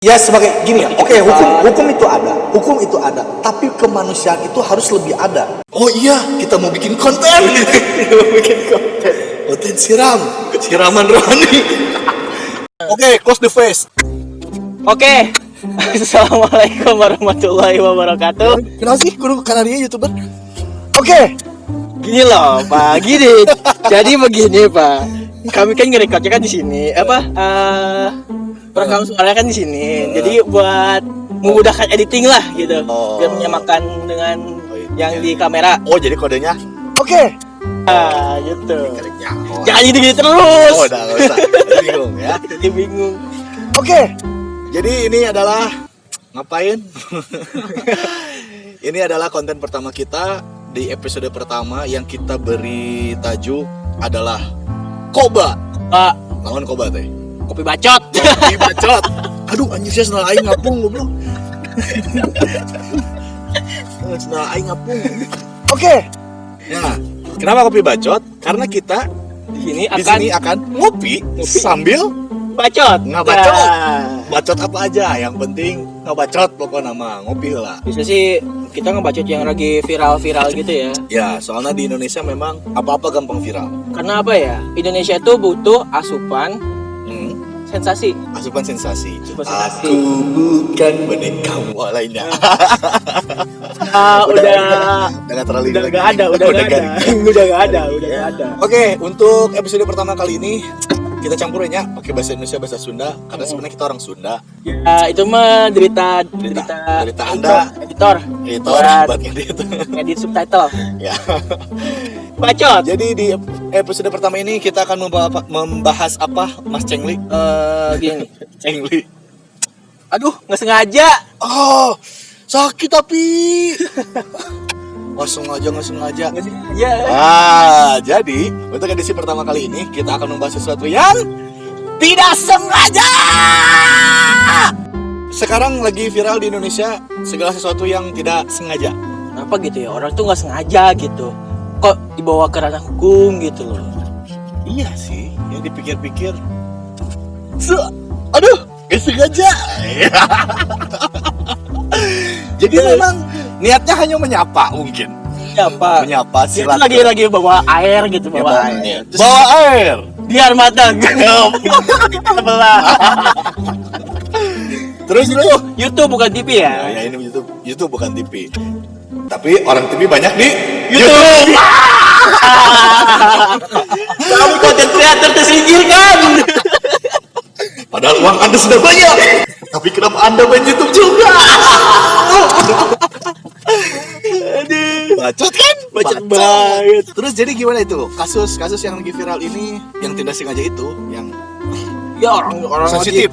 Ya sebagai gini ya, oke, hukum itu ada, tapi kemanusiaan itu harus lebih ada. Oh iya, kita mau bikin konten, konten siraman rohani. Oke, close the face. Oke. Assalamualaikum warahmatullahi wabarakatuh. Kenapa sih kudu karena dia YouTuber? Oke. Gini loh, Pak. Gini. Jadi begini, Pak. Kami kan ngerekodnya kan di sini. Perekam suaranya kan di sini. Jadi buat memudahkan editing lah gitu. Biar menyamakan dengan yang di kamera. Oh, jadi kodenya. Oke. Gitu. Oh. Jangan gitu terus. Oh, udah enggak usah. Bingung ya. Jadi bingung. Oke. Jadi ini adalah ngapain? Ini adalah konten pertama kita di episode pertama yang kita beri tajuk adalah Koba. Pak, Lawan Koba teh. kopi bacot. Kopi bacot. Aduh anjir sih senal aing ngapung goblok. Senal aing ngapung. Oke. Nah, kenapa kopi bacot? Karena kita Di sini di sini akan ngopi sambil bacot. ngabacot. Nah, Bacot apa aja, yang penting ngabacot pokoknya mah, ngopi lah. bisa sih kita ngebacot yang lagi viral-viral gitu ya. Ya, soalnya di Indonesia memang apa-apa gampang viral. Karena apa ya? Indonesia itu butuh asupan sensasi. Asupan sensasi. Asupan sensasi. Aku bukan boneka lainnya. Udah nggak terlalu udah lagi. nggak ada, udah nggak ada. Oke, untuk episode pertama kali ini kita campurin ya, pakai bahasa Indonesia, bahasa Sunda, karena sebenarnya kita orang Sunda. Ya, itu mah derita Anda. editor Buat ngedit. edit subtitle. Ya. Bacot. Jadi di episode pertama ini kita akan membahas apa, Mas Cengli? Gini. Cengli. Aduh, nggak sengaja. Oh, sakit tapi. Nggak sengaja. Nggak sengaja. Jadi untuk edisi pertama kali ini kita akan membahas sesuatu yang tidak sengaja. Sekarang lagi viral di Indonesia segala sesuatu yang tidak sengaja. Kenapa gitu ya? Orang tuh nggak sengaja gitu. Kok dibawa ke ranah hukum gitu loh. Iya sih, yang dipikir-pikir. Aduh, gak sengaja. Jadi memang niatnya hanya menyapa mungkin. Siapa? Menyapa Dia silat. tuh lagi bawa air gitu, bawa air. Terus Bawa air. biar matang. Sebelah. Terus YouTube bukan TV ya? ya ini YouTube bukan TV. Tapi orang TV banyak di YouTube. Kamu konten kreator tersingkir kan? Padahal uang Anda sudah banyak. Tapi kenapa Anda main YouTube juga? Aduh. Bacot kan? Bacot banget. Terus jadi gimana itu? Kasus yang lagi viral ini yang tidak sengaja itu, yang Ya orang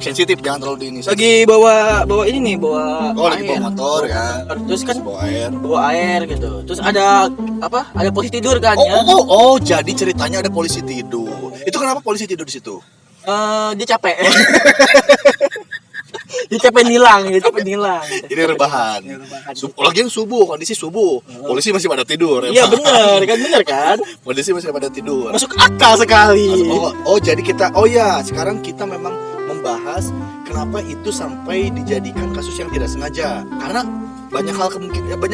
sensitif jangan terlalu di ini. lagi bawa ini nih, bawa lagi air. bawa motor ya. Terus kan Bawa air. gitu. Terus ada apa? Ada polisi tidur kan ya? Jadi ceritanya ada polisi tidur. Itu kenapa polisi tidur di situ? Dia capek. Dia capek nilang. Ini rebahan. Lagi yang subuh, kondisi subuh. Polisi masih pada tidur. Iya benar kan? Polisi masih pada tidur. Masuk akal sekali. Jadi sekarang kita memang membahas kenapa itu sampai dijadikan kasus yang tidak sengaja. Karena banyak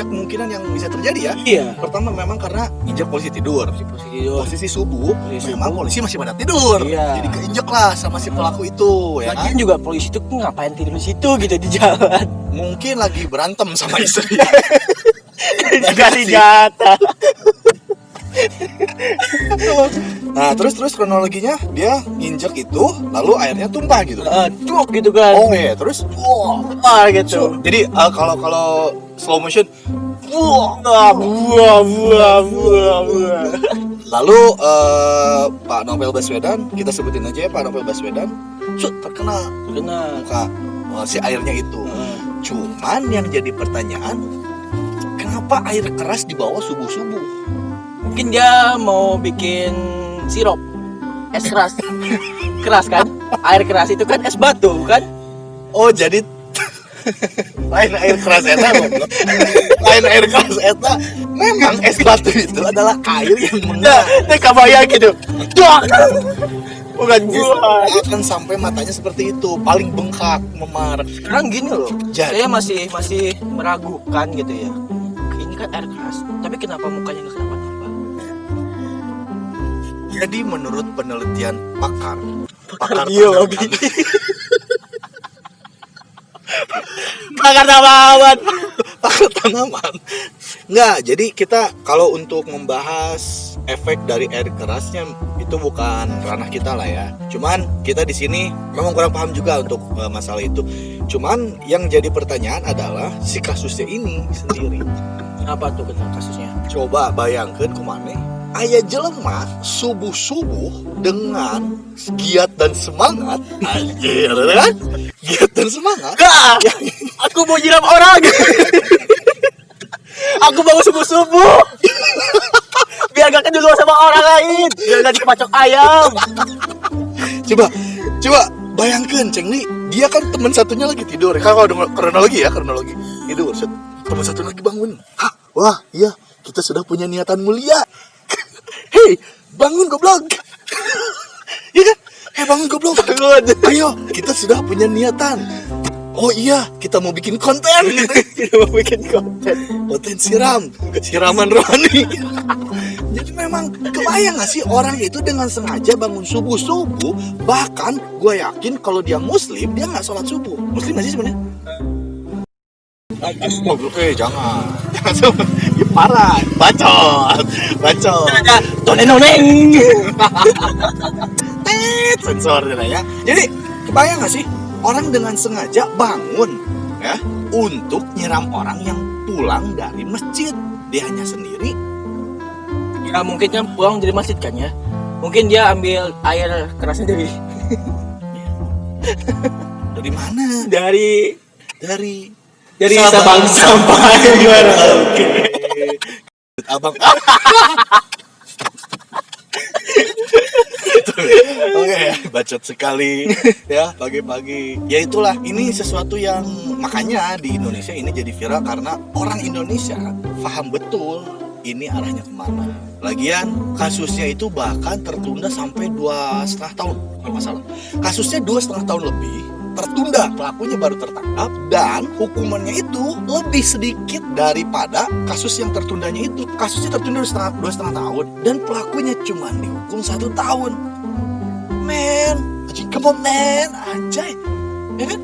kemungkinan yang bisa terjadi ya. Iya. Pertama memang karena injak polisi tidur. Posisi subuh, memang polisi masih pada tidur. Iya. Jadi keinjak lah sama si pelaku itu ya. Lagian juga polisi itu ngapain tidur di situ gitu di jalan. Mungkin lagi berantem sama istri. Dikasih jatah. Nah, terus kronologinya dia nginjek itu, lalu airnya tumpah gitu. Cuk gitu kan. Oh iya, terus gitu. jadi kalau slow motion, Buah. lalu Pak Novel Baswedan, kita sebutin aja ya Pak Novel Baswedan, terkena muka si airnya itu. Cuman yang jadi pertanyaan, kenapa air keras dibawa subuh-subuh? Mungkin dia mau bikin sirup es keras. Keras kan? Air keras itu kan es batu kan? Oh jadi lain air keras eta goblok. Lain air keras eta. Memang es batu itu adalah air yang mengalir. Nah, kabayang gitu. Bukan gua. Akan sampai matanya seperti itu, paling bengkak, memar. Sekarang gini loh, Jadi- saya masih meragukan gitu ya. Ini kan air keras, tapi kenapa mukanya nggak kenapa-napa? Jadi menurut penelitian pakar biologi. tanaman- Pakar tanaman. pakar tanaman. Nggak, jadi kita kalau untuk membahas efek dari air kerasnya itu bukan ranah kita lah ya. Cuman kita di sini memang kurang paham juga untuk masalah itu. Cuman yang jadi pertanyaan adalah si kasusnya ini sendiri. Apa tuh kasusnya? Coba bayangkan kemana aya jelema subuh-subuh dengan giat dan semangat, anjir kan? Giat dan semangat. Kak, aku mau nyiram orang. Aku bangun subuh-subuh. Biar gak keduluan sama orang lain. Biar gak dipacok ayam. Coba bayangkan Ceng nih, dia kan teman satunya lagi tidur. Kalau ada kronologi tidur. Teman satu lagi bangun. Hah, wah iya, kita sudah punya niatan mulia. Hei, bangun goblok. Iya kan? Hei bangun goblok. Ayo, kita sudah punya niatan. Oh iya, kita mau bikin konten. Kita mau bikin konten. Konten siraman rohani. Jadi memang kebayang gak sih orang itu dengan sengaja bangun subuh-subuh. Bahkan gue yakin kalau dia muslim, dia gak sholat subuh. Muslim gak sih sebenarnya? Jangan. Ya parah, bacot. Ada toneng-noneng. Sensor ya. Jadi kebayang gak sih orang dengan sengaja bangun ya untuk nyiram orang yang pulang dari masjid. Dia hanya sendiri. Ya mungkin kan pulang dari masjid kan ya. Mungkin dia ambil air kerasnya Dari mana? dari Sabang Sabang sampai Merauke. Oke. Abang. Oke, bacot sekali ya pagi-pagi. Ya itulah, ini sesuatu yang makanya di Indonesia ini jadi viral karena orang Indonesia paham betul ini arahnya kemana. Lagian kasusnya itu bahkan tertunda sampai 2,5 tahun kalau nggak salah. Kasusnya 2,5 tahun lebih tertunda, pelakunya baru tertangkap dan hukumannya itu lebih sedikit daripada kasus yang tertundanya itu. Kasusnya tertunda 2,5 tahun dan pelakunya cuma dihukum 1 tahun. Men, come on man, anjay, ya kan?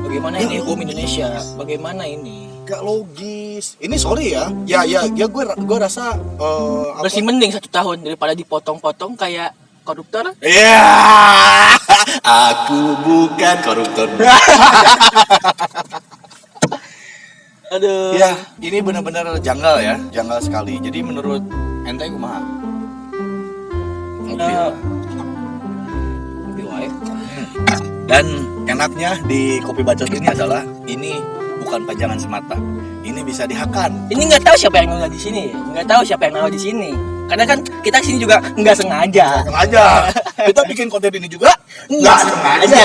Bagaimana ini hukum Indonesia? Bagaimana ini? Gak logis. Ini sorry ya, gue rasa Masih mending 1 tahun daripada dipotong-potong kayak koruptor. Ya, aku bukan koruptor. Aduh. Ya, ini benar-benar janggal ya, janggal sekali. Jadi menurut ente kumaha? Dan enaknya di kopi bacot ini adalah ini bukan pajangan semata. Ini bisa dihakan. Ini nggak tahu siapa yang naruh di sini, nggak tahu siapa yang naruh di sini. Karena kan kita sini juga nggak sengaja. Sengaja. Kita bikin konten ini juga Nggak sengaja.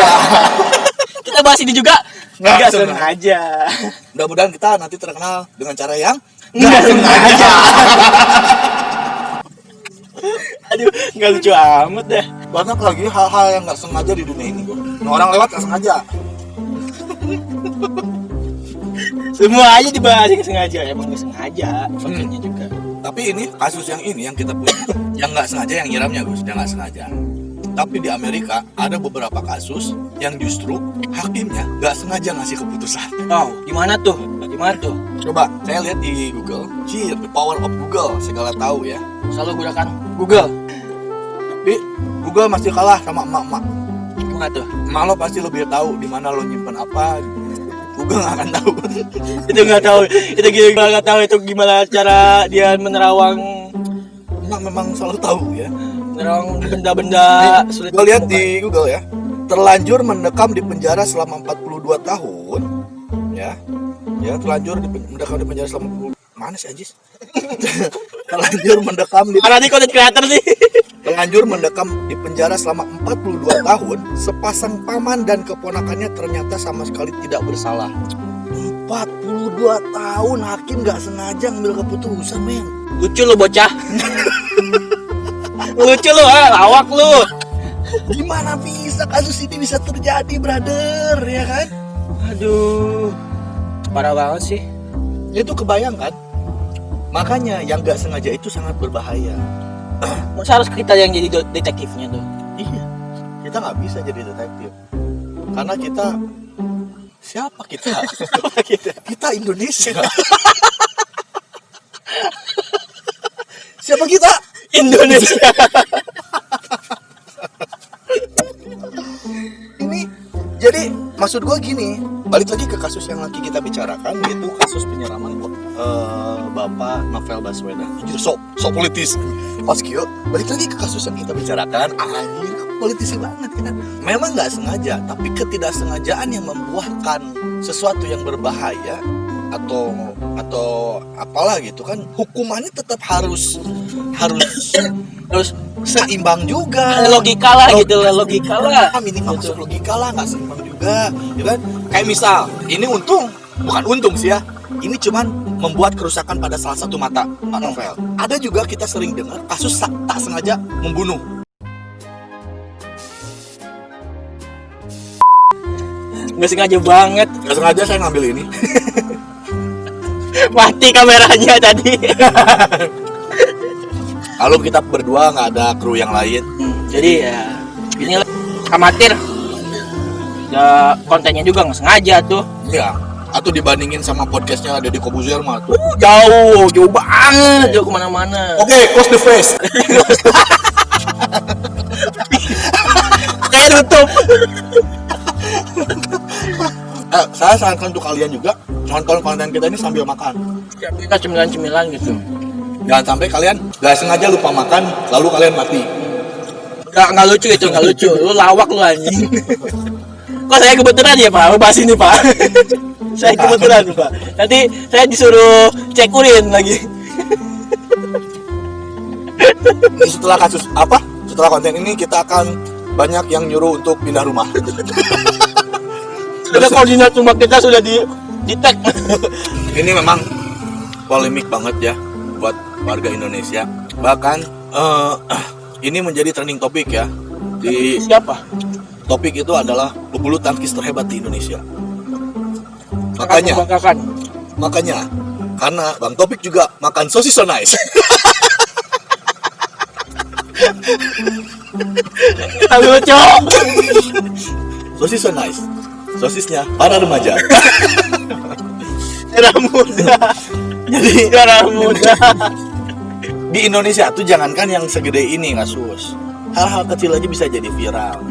Kita bahas ini juga nggak sengaja. sengaja. Mudah-mudahan kita nanti terkenal dengan cara yang Nggak sengaja. Aduh, nggak lucu amat deh. banyak lagi hal-hal yang nggak sengaja di dunia ini. Orang lewat nggak sengaja. Semua aja dibahas yang sengaja, emang nggak sengaja. Faktornya juga. Tapi ini kasus yang kita punya, yang nggak sengaja yang nyiramnya Gus, yang nggak sengaja. Tapi di Amerika ada beberapa kasus yang justru hakimnya nggak sengaja ngasih keputusan. Oh, gimana tuh? Gimana tuh? Coba saya lihat di Google, the power of Google, segala tahu ya. Selalu gunakan Google. Tapi Google masih kalah sama emak-emak. Gimana tuh? Emak lo pasti lebih tahu di mana lo nyimpen apa. Google nggak akan tahu. Itu nggak tahu. Itu gimana nggak tahu itu gimana cara dia menerawang Emak memang selalu tahu ya. benda-benda sulit. Gue lihat di Google ya, terlanjur mendekam di penjara selama 42 tahun, ya, terlanjur mendekam di penjara selama mana sih anjis? Terlanjur mendekam di Karena ini content creator sih. Terlanjur mendekam di penjara selama 42 tahun, sepasang paman dan keponakannya ternyata sama sekali tidak bersalah. 42 tahun hakim nggak sengaja ngambil keputusan, men. Lucu lu bocah. Lucu lu, lawak lu. Gimana bisa kasus ini bisa terjadi, brother, ya kan? Aduh, parah banget sih. Itu kebayang kan? Makanya yang nggak sengaja itu sangat berbahaya. Masa harus kita yang jadi detektifnya tuh? Iya, kita nggak bisa jadi detektif karena kita siapa kita? Kita Indonesia. Siapa kita? Indonesia. Ini jadi maksud gue gini, balik lagi ke kasus yang lagi kita bicarakan, yaitu kasus penyeraman Bapak Novel Baswedan. Anjir, so politis. Pas Kyo, balik lagi ke kasus yang kita bicarakan, anjir politisi banget kan. Memang nggak sengaja, tapi ketidaksengajaan yang membuahkan sesuatu yang berbahaya atau apalah gitu kan, hukumannya tetap harus seimbang juga. Logika lah gitu lah, logika lah. Minimal masuk logika lah, nggak seimbang juga, ya kan? Kayak misal, ini bukan untung sih ya. Ini cuman membuat kerusakan pada salah satu mata Pak Novel. Ada juga kita sering dengar kasus tak sengaja membunuh. Nggak sengaja banget. Nggak sengaja saya ngambil ini. Mati kameranya tadi. Lalu kita berdua nggak ada kru yang lain. Jadi ya ini amatir. Ya kontennya juga nggak sengaja tuh. Iya. Atau dibandingin sama podcastnya Deddy Kobuzier mah tuh Jauh banget, jauh kemana-mana. Oke, close the face. Tutup. Saya sarankan untuk kalian juga nonton konten kita ini sambil makan. Ya, kita cemilan-cemilan gitu. Jangan sampai kalian nggak sengaja lupa makan, lalu kalian mati. Nggak lucu itu, nggak lucu. Lu lawak lu anjing. Kok saya kebetulan ya Pak, bahas ini Pak. Saya kebetulan Pak. Nanti saya disuruh cek urin lagi. Setelah setelah konten ini kita akan banyak yang nyuruh untuk pindah rumah. Sudah koordinat rumah kita sudah di tag. Ini memang polemik banget ya buat warga Indonesia. Bahkan ini menjadi trending topik ya. Di Siapa? topik itu adalah pebulu tangkis terhebat di Indonesia. Makanya karena Bang Topik juga makan sosis so nice. Lucu. Sosis so nice. Sosisnya para remaja. Darah muda. Jadi Darah muda. di Indonesia tuh jangankan yang segede ini kasus, hal-hal kecil aja bisa jadi viral.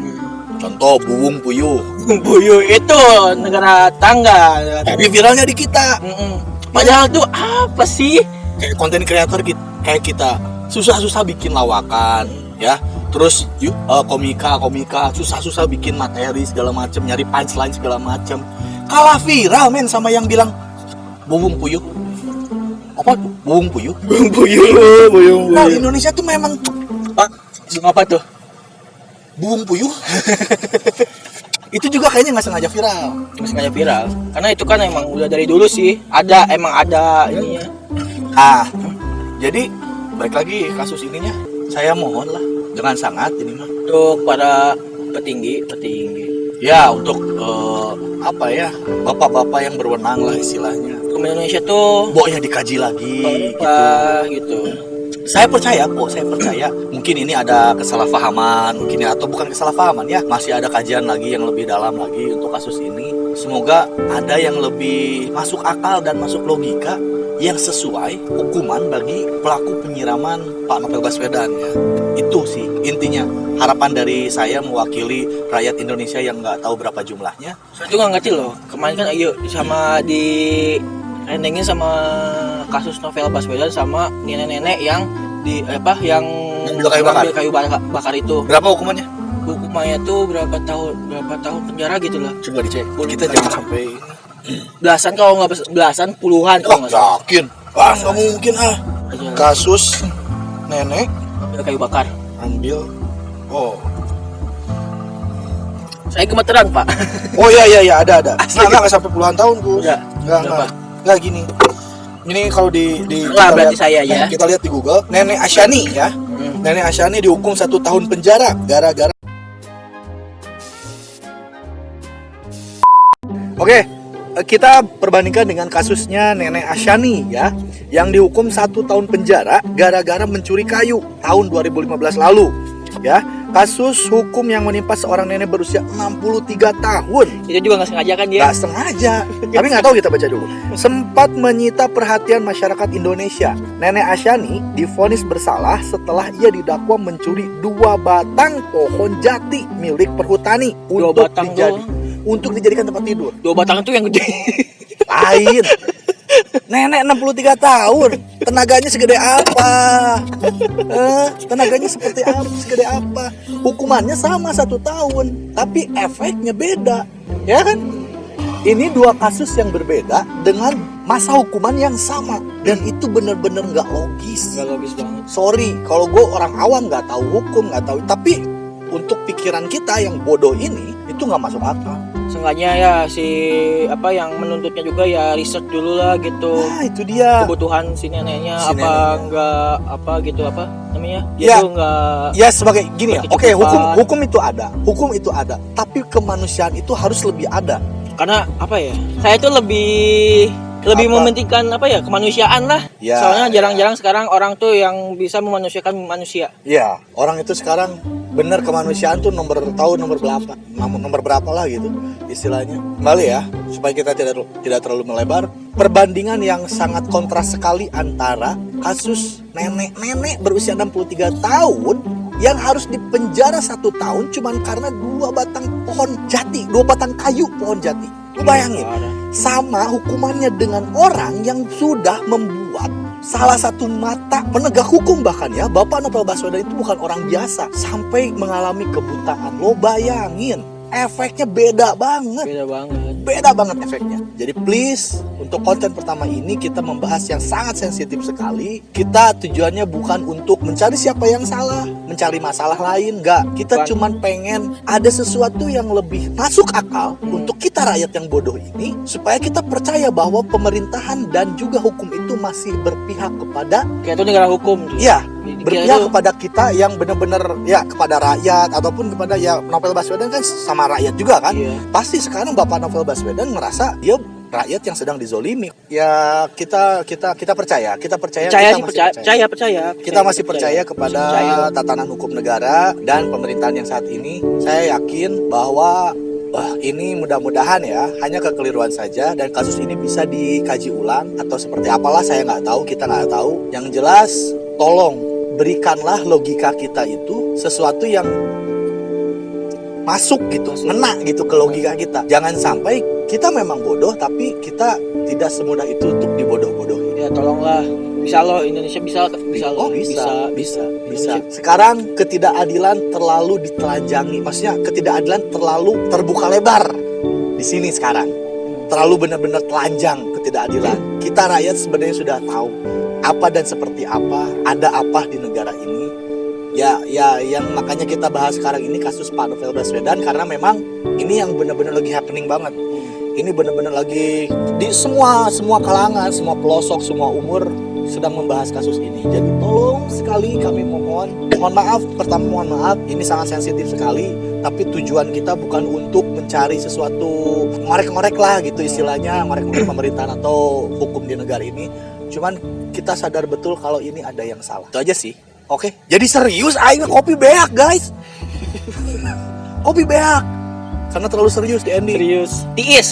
Contoh buwung puyuh. Buyuh itu negara tangga. Tapi viralnya di kita. Padahal tuh apa sih? Kayak konten kreator kayak kita susah-susah bikin lawakan, ya. Terus komika susah-susah bikin materi segala macam, nyari punchline segala macam. Kalah viral men sama yang bilang buwung puyuh. Apa tuh? Buwung puyuh? Buwung. Nah, Indonesia tuh memang Pak, apa tuh? buwung puyuh. Itu juga kayaknya nggak sengaja viral. Nggak sengaja viral. Karena itu kan emang udah dari dulu sih. Emang ada ininya. Jadi balik lagi kasus ininya, saya mohon lah dengan sangat ini mah Untuk para petinggi. ya untuk apa ya, bapak-bapak yang berwenang lah istilahnya. Hukum Indonesia tuh Pokoknya dikaji lagi gitu. Saya percaya mungkin ini ada kesalahpahaman, mungkin ya, atau bukan kesalahpahaman ya, masih ada kajian lagi yang lebih dalam lagi untuk kasus ini. Semoga ada yang lebih masuk akal dan masuk logika yang sesuai hukuman bagi pelaku penyiraman Pak Novel Baswedan ya. Itu sih intinya, harapan dari saya mewakili rakyat Indonesia yang nggak tahu berapa jumlahnya. Saya juga ngerti loh. Kemarin kan sama di endingnya sama kasus Novel Baswedan sama nenek-nenek yang yang ambil kayu bakar itu. Berapa hukumannya? Hukumannya tuh berapa tahun penjara gitu lah. Coba dicek. Kita jangan sampai belasan, kalau nggak belasan puluhan kalau nggak salah. Yakin? Nggak mungkin Kasus nenek ambil kayu bakar. Saya gemeteran Pak. Oh iya ada. Nggak sampai puluhan tahun Bu. Nggak gini. Ini kalau di lah berarti saya ya. Kita lihat di Google, Nenek Asyani ya. Nenek Asyani dihukum 1 tahun penjara gara-gara Oke, kita perbandingkan dengan kasusnya Nenek Asyani ya, yang dihukum 1 tahun penjara gara-gara mencuri kayu tahun 2015 lalu. Ya, kasus hukum yang menimpa seorang nenek berusia 63 tahun. Itu juga nggak sengaja kan dia? Nggak sengaja, tapi nggak tahu, kita baca dulu. Sempat menyita perhatian masyarakat Indonesia. Nenek Asyani divonis bersalah setelah ia didakwa mencuri 2 batang pohon jati milik perhutani untuk dijadikan tempat tidur. 2 batang itu yang gede. Lain. Nenek 63 tahun, tenaganya segede apa? Tenaganya seperti apa? Segede apa? Hukumannya sama 1 tahun, tapi efeknya beda, ya kan? Ini 2 kasus yang berbeda dengan masa hukuman yang sama, dan itu benar-benar nggak logis. Nggak logis banget. Sorry, kalau gue orang awam nggak tahu hukum, nggak tahu, tapi untuk pikiran kita yang bodoh ini itu nggak masuk akal. Seenggaknya ya si apa yang menuntutnya juga ya riset dulu lah gitu. Nah, itu dia. Kebutuhan si neneknya Si apa neneknya. enggak apa gitu apa namanya? Ya. Itu enggak Ya sebagai gini ya, oke, berkecukupan. hukum itu ada, tapi kemanusiaan itu harus lebih ada. karena apa ya? Saya tuh lebih Apa? mementingkan apa ya, kemanusiaan lah. Ya. Soalnya jarang-jarang sekarang orang tuh yang bisa memanusiakan manusia. Ya, orang itu sekarang bener kemanusiaan tuh nomor berapa lah gitu istilahnya. Kembali ya, supaya kita tidak terlalu melebar. Perbandingan yang sangat kontras sekali antara kasus nenek berusia 63 tahun yang harus dipenjara 1 tahun cuman karena 2 batang pohon jati, 2 batang kayu pohon jati. Lu bayangin, sama hukumannya dengan orang yang sudah membuat salah satu mata penegak hukum, bahkan ya, Bapak Novel Baswedan itu bukan orang biasa, sampai mengalami kebutaan. Lo bayangin, efeknya beda banget. Beda banget efeknya. Jadi please, untuk konten pertama ini kita membahas yang sangat sensitif sekali. Kita tujuannya bukan untuk mencari siapa yang salah, mencari masalah lain, enggak. Kita cuman pengen ada sesuatu yang lebih masuk akal untuk kita rakyat yang bodoh ini, supaya kita percaya bahwa pemerintahan dan juga hukum itu masih berpihak kepada Kayak itu negara hukum. ya, Kayak berpihak itu. kepada kita yang benar-benar ya, kepada rakyat, ataupun kepada ya Novel Baswedan kan sama rakyat juga kan. Iya. Pasti sekarang Bapak Novel Baswedan merasa dia rakyat yang sedang dizolimi. Ya kita percaya kita masih percaya kepada tatanan hukum negara dan pemerintahan yang saat ini. Saya yakin bahwa ini mudah-mudahan ya hanya kekeliruan saja, dan kasus ini bisa dikaji ulang atau seperti apalah, saya nggak tahu, kita nggak tahu. Yang jelas tolong berikanlah logika kita itu sesuatu yang masuk gitu, ngena gitu ke logika kita. Jangan sampai kita memang bodoh tapi kita tidak semudah itu untuk dibodoh-bodohin. Ya tolonglah, bisa loh, Indonesia bisa loh. Bisa. Sekarang ketidakadilan terlalu ditelanjangi, maksudnya ketidakadilan terlalu terbuka lebar di sini sekarang. Terlalu benar-benar telanjang ketidakadilan. Kita rakyat sebenarnya sudah tahu apa dan seperti apa, ada apa di negara ini. Ya yang makanya kita bahas sekarang ini kasus Pak Novel Baswedan, karena memang ini yang benar-benar lagi happening banget. Ini benar-benar lagi di semua kalangan, semua pelosok, semua umur sedang membahas kasus ini. Jadi tolong sekali kami mohon maaf, pertama mohon maaf, ini sangat sensitif sekali, tapi tujuan kita bukan untuk mencari sesuatu ngorek-ngorek lah gitu istilahnya, ngorek-ngorek pemerintahan atau hukum di negara ini. Cuman kita sadar betul kalau ini ada yang salah. Itu aja sih. Oke, jadi serius aing kopi beak guys. Kopi beak. Karena terlalu serius di ending. Serius. Tiis.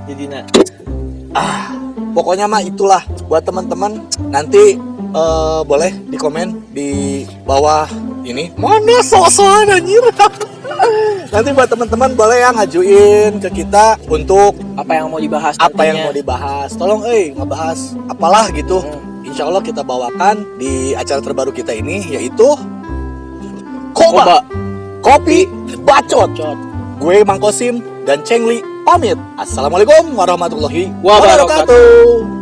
Jadi Pokoknya mah itulah buat teman-teman. Nanti boleh di komen di bawah ini. Mana sosokan anjir. Nanti buat teman-teman boleh yang ngajuin ke kita untuk apa yang mau dibahas apa nantinya. yang mau dibahas. Tolong ngebahas apalah gitu. Insya Allah kita bawakan di acara terbaru kita ini, yaitu Koba Kopi Bacot. Gue Mang Kosim dan Cengli pamit. Assalamualaikum warahmatullahi wabarakatuh.